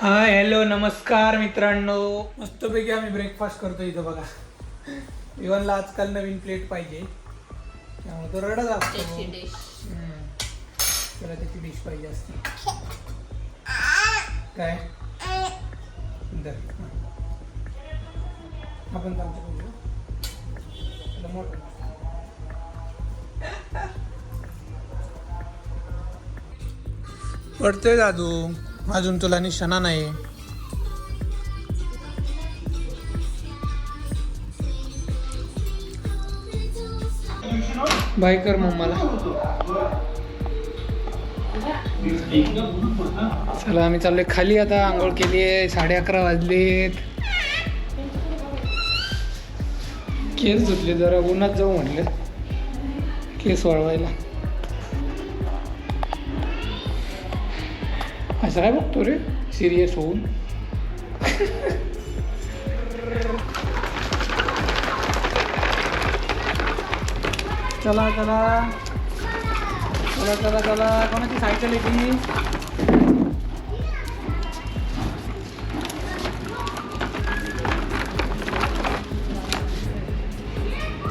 Hi hello नमस्कार मित्रांनो, मस्तपैकी आम्ही ब्रेकफास्ट करतो इथं बघा. इव्हनला आजकाल नवीन प्लेट पाहिजे, त्यामुळे तो रडत असतो. त्याला त्याची डिश पाहिजे असते. काय आपण मोठं पडतोय दादू, अजून तुला निशाणा नाही. बाय कर मम्माला. चला आम्ही चाललोय खाली आता. आंघोळ केली आहे, 11:30 वाजलेत. केस धुतले, जरा उन्हात जाऊ म्हणलं केस वाळवायला. असं काय बघतो रे सिरियस होऊन. चला चला चला चला चला, कोणाची सायकल आहे ती?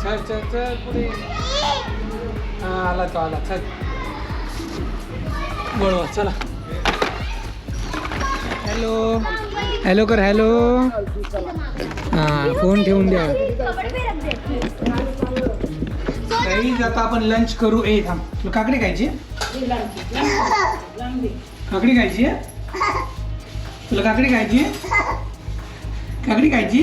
चल चल चल पुढे. हा आला तो आला. चल बरोबर चला. हॅलो हॅलो कर. हॅलो. हां फोन ठेवून द्या. काही आता आपण लंच करू. थांब, तुला काकडी खायची? काकडी खायची आहे तुला? काकडी खायची? काकडी खायची?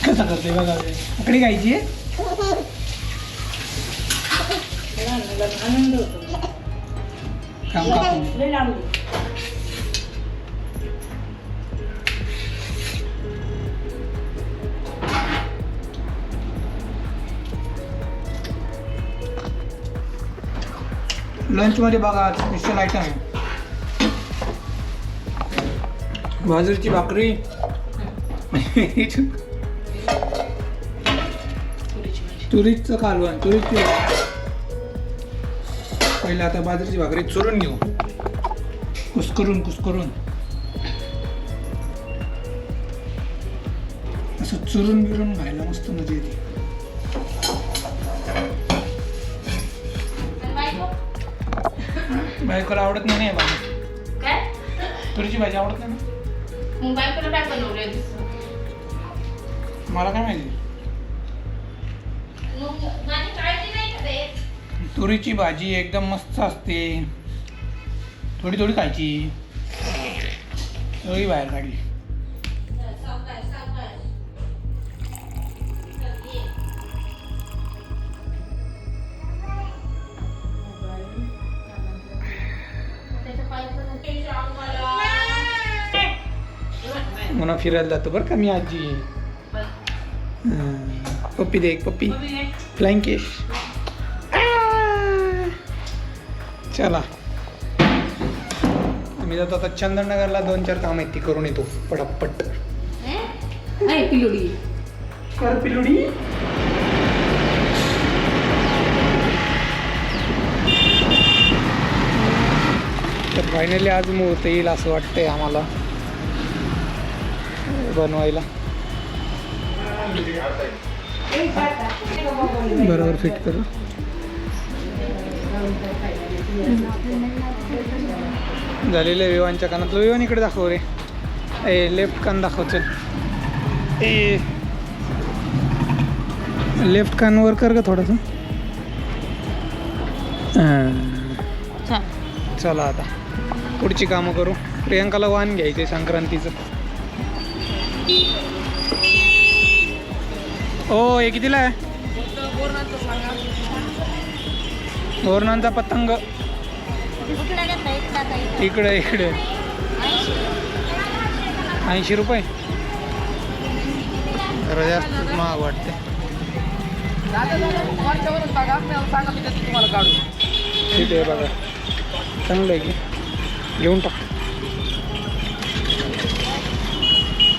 कसा करते बघा. काकडी खायची? लंच मध्ये बघा स्पेशल आयटम आहे. बाजरीची भाकरी, तुरीचं कालवण. तुरीची पहिला आता बाजरीची भाकरी चुरून घेऊ, कुस्करून असं चुरून बिरून खायला मस्त मजा येते. बायकोला आवडत नाही भाजी. काय तुरीची भाजी आवडत नाही ना? मग बायकोला काय बनवलंय? मला काय माहिती. तुरीची भाजी एकदम मस्त असते. थोडी थोडी खायची, थोडी बाहेर काढली. म्हणून फिरायला जातो बरं का मी आजी. पप्पी दे एक पप्पी. फ्लाइंग केश. चला आम्ही जातो आता चंदननगरला. 2-4 काम आहेत ती करून येतो पटापट. पिलुडी कर पिलुडी. तर फायनली आज मुहूर्त येईल असं वाटतंय आम्हाला बनवायला. बरोबर फिट करू. झालेलं आहे विवानच्या कानातलं. विवान इकडे दाखव रे. लेफ्ट कान दाखव. चल लेफ्ट कान वर कर ग थोडंसं. चला आता पुढची कामं करू. प्रियांकाला वाण घ्यायचे संक्रांतीचं. ओ हे कितीला आहे? बोरणांचा पतंग इकडे 80 रुपये. जरा जास्त महाग वाटते. ठीक आहे बघा, चांगलं आहे की घेऊन टाक.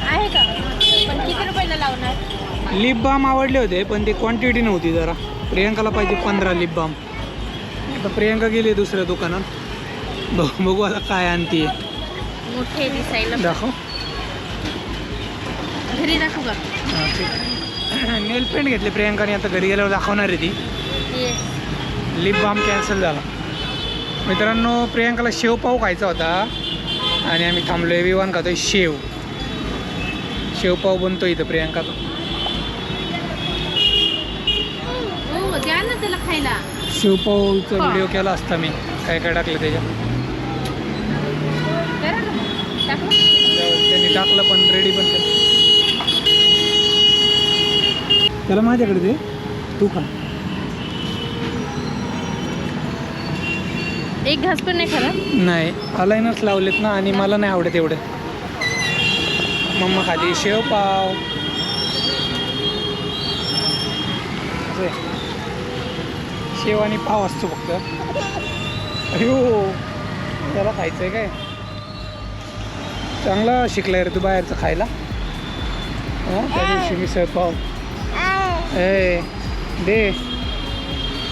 आहे का? पण किती रुपयाला लावणार? लिप बाम आवडले होते पण ती क्वांटिटी नव्हती. जरा प्रियांकाला पाहिजे 15 लिप बाम. आता प्रियांका गेली दुसऱ्या दुकानात. बघू आता काय आणते. मोठे दिसायला. दाखव. घरी दाखवू का? हां ठीक. नेल पेंट घेतले प्रियांकाने, आता घरी गेल्यावर दाखवणार आहे ती. येस. लिप बाम कॅन्सल झाला. मित्रांनो प्रियांकाला शेव पाव खायचा होता आणि आम्ही थांबलो आहे. विवान खातोय शेव पाव बनतो इथं प्रियांकाचा. हो द्या ना त्याला खायला. शेवपावचा व्हिडिओ केला असता मी, काय काय टाकलं त्याच्यात. करा ना मग. टाकू? त्यांनी टाकलं पण रेडी पण केलं. त्याला माझ्याकडे दे, तू खा. एक घास पण नाही खाला? नाही, अलायनच लावलेत ना आणि मला नाही आवडत एवढे. मम्मा खाली शेवपाव. असं आहे. शेव आणि पाव असतो फक्त. अयो त्याला खायचं आहे काय? चांगला शिकलाय रे तू बाहेरचं खायला. हां त्या दिवशी मिसळपाव. ए दे,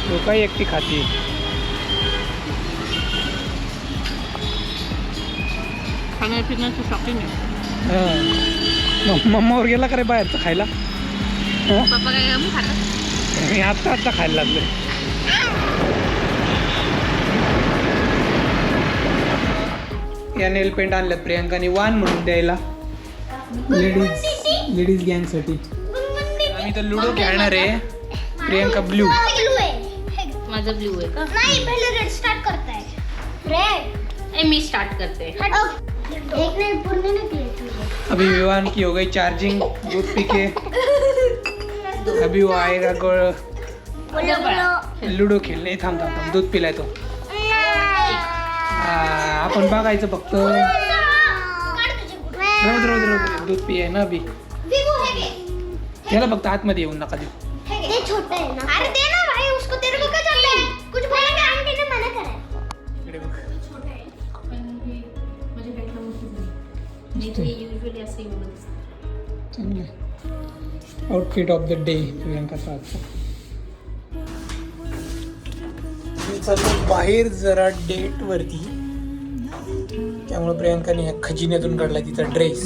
तू काय एकटी खाती. खाण्यापिण्याचं शॉपिंग आहे. हां मम्मावर गेला का रे बाहेरचं खायला? हां पप्पा काय कमी खातात? मी आत्ता खायला लागले. या नेल पेंट आणल्यात प्रियांकाने वान म्हणून द्यायला लेडीज गँगसाठी. आम्ही तर लुडो खेळणार आहे. प्रियांका ब्ल्यू. माझं ब्ल्यू आहे का? नहीं, पहले रेड स्टार्ट करता है. रेड. मी स्टार्ट करते. एक नहीं पूर्ण निकले. अभी विवान की हो गई चार्जिंग. दूध पी के अभी वो आएगा लुडो खेळणे. थांब थांब थांब, दूध पिलाय तो. आपण बघायचं फक्त. रोज रोज रोज दूध पिये ना अभी. त्याला फक्त आतमध्ये येऊन नका देऊ. ये छोटा है ना. अरे दे ना भाई उसको, तेरे को क्या चल रहा है? कुछ बोलेंगे आंटी ने मना करा है. इकडे बघ. छोटा है. चांगलं आउटफिट ऑफ द डे प्रियांकाचा आजचा. मी चाललो बाहेर जरा डेट वरती, त्यामुळे प्रियांकाने ह्या खजिन्यातून काढला तिचा ड्रेस.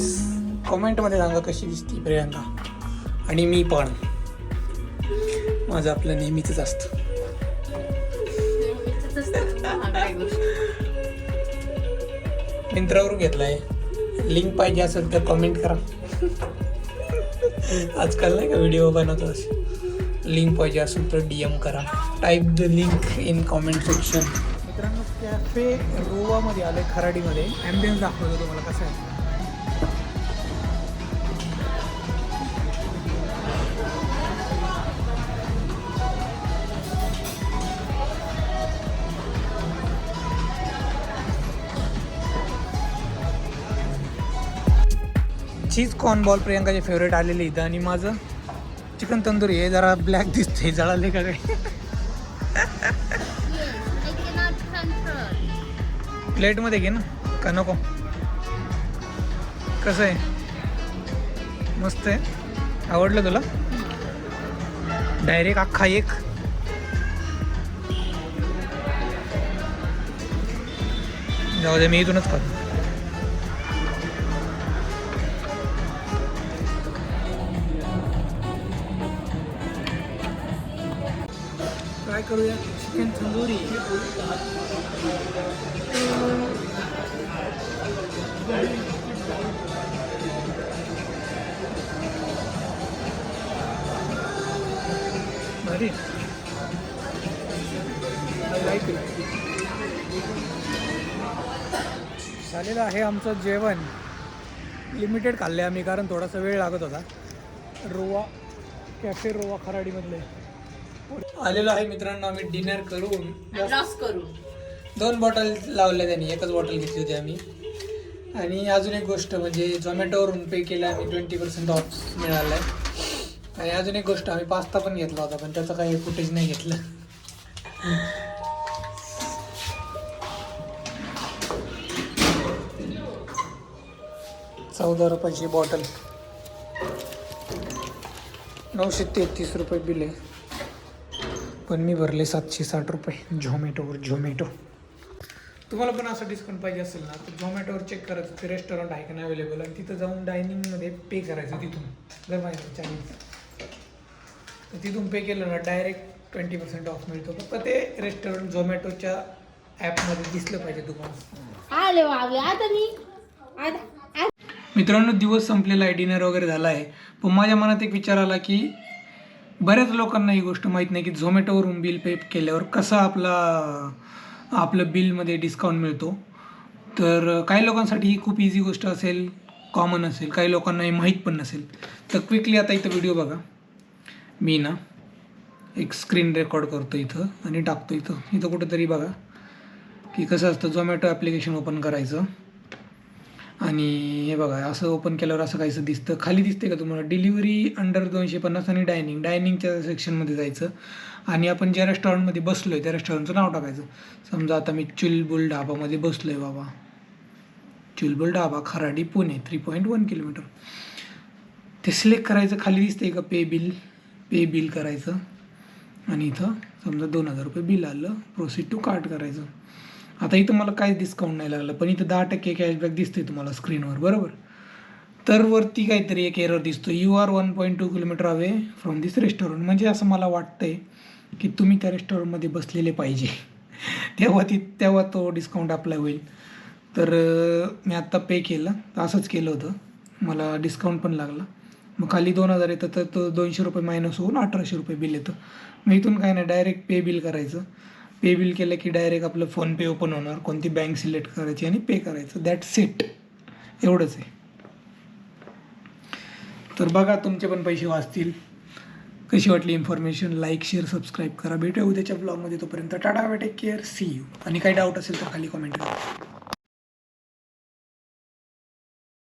कमेंटमध्ये सांगा कशी दिसते प्रियांका. आणि मी पण, माझं आपलं नेहमीच असतं. मिंत्रावरून घेतलाय. लिंक पाहिजे असेल तर कमेंट करा. आजकाल नाही का व्हिडिओ बनवतो असे. लिंक पाहिजे असेल तर DM करा. Type the link in comment section. मित्रांनो कॅफे रोवामध्ये आले, खराडीमध्ये. ॲम्बियन्स दाखवतो तुम्हाला कसं आहे. चीज कॉर्न बॉल प्रियांकाचे फेवरेट आलेले इथं. आणि माझं चिकन तंदुरी हे जरा ब्लॅक दिसते, जळाले का काय. प्लेटमध्ये घे ना का नको? कसं आहे? मस्त आहे. आवडलं तुला? डायरेक्ट अख्खा एक. जाऊ दे, मी इथूनच खातो. ट्राय करूया चिकन तंदुरी. भारी झालेलं आहे आमचं जेवण. लिमिटेड खाल्ले आम्ही कारण थोडासा वेळ लागत होता. रोवा कॅफे रोवा खराडीमधले आलेलो आहे मित्रांनो. आम्ही डिनर करून 2 बॉटल लावल्या त्यांनी, एकच बॉटल घेतली होती आम्ही. आणि अजून एक गोष्ट म्हणजे झोमॅटोवरून पे केलं आम्ही, 20% ऑफ मिळालं आहे. आणि अजून एक गोष्ट, आम्ही पास्ता पण घेतला होता पण त्याचं काही फुटेज नाही घेतलं. ₹14 बॉटल. 933 रुपये बिल आहे. पण मी भरले 760 रुपये झोमॅटोवर. तुम्हाला पण असं डिस्काउंट पाहिजे असेल ना तर झोमॅटोवर चेक करायचं ते रेस्टॉरंट आहे का नाही अवेलेबल आणि तिथं जाऊन डायनिंगमध्ये पे करायचं तिथून जर माहिती चायनीज तर तिथून पे केलं ना डायरेक्ट 20% ऑफ मिळतो फक्त ते रेस्टॉरंट झोमॅटोच्या ॲपमध्ये दिसलं पाहिजे तुम्हाला. आले बाबले आता मी आता मित्रांनो दिवस संपलेला आहे डिनर वगैरे झाला आहे पण माझ्या मनात एक विचार आला की बऱ्याच लोकांना ही गोष्ट माहीत नाही की झोमॅटोवरून बिल पे केल्यावर कसा आपलं बिलमध्ये डिस्काउंट मिळतो. तर काही लोकांसाठी ही खूप इझी गोष्ट असेल कॉमन असेल काही लोकांना हे माहीत पण नसेल. तर क्विकली आता इथं व्हिडिओ बघा मी ना एक स्क्रीन रेकॉर्ड करतो इथं आणि टाकतो इथं कुठंतरी बघा की कसं असतं झोमॅटो ॲप्लिकेशन ओपन करायचं आणि हे बघा असं ओपन केल्यावर असं काहीसं दिसतं. खाली दिसते का तुम्हाला डिलिव्हरी अंडर 250 आणि डायनिंगच्या सेक्शनमध्ये जायचं आणि आपण ज्या रेस्टॉरंटमध्ये बसलो आहे त्या रेस्टॉरंटचं नाव टाकायचं. समजा आता मी चुलबुल ढाबामध्ये बसलो आहे बाबा चुलबुल ढाबा खराडी पुणे 3.1 किलोमीटर ते सिलेक्ट करायचं. खाली दिसते का पे बिल करायचं आणि इथं समजा 2000 रुपये बिल आलं प्रोसीड टू कार्ट करायचं. आता इथं मला काहीच डिस्काउंट नाही लागलं पण इथं 10% कॅशबॅक दिसते तुम्हाला स्क्रीनवर बरोबर. तर वरती काहीतरी एक एरर दिसतो you are 1.2 kilometre away from this restaurant. म्हणजे असं मला वाटतंय की तुम्ही त्या रेस्टॉरंटमध्ये बसलेले पाहिजे तेव्हा तो डिस्काउंट अप्लाय होईल. तर मी आत्ता पे केलं तर असंच केलं होतं मला डिस्काउंट पण लागला. मग खाली 2000 येतं तर तो 200 रुपये मायनस होऊन 1800 रुपये बिल येतं. मग इथून काय नाही डायरेक्ट पे बिल करायचं. पे बिल केलं की डायरेक्ट आपलं फोनपे ओपन होणार कोणती बँक सिलेक्ट करायची आणि पे करायचं दॅट्स इट एवढंच आहे. तर बघा तुमचे पण पैसे वाचतील. कशी वाटली इन्फॉर्मेशन लाईक शेअर सबस्क्राईब करा. भेटूया उद्याच्या ब्लॉगमध्ये तोपर्यंत tata take care see you. आणि काही डाऊट असेल तर खाली कमेंट करा.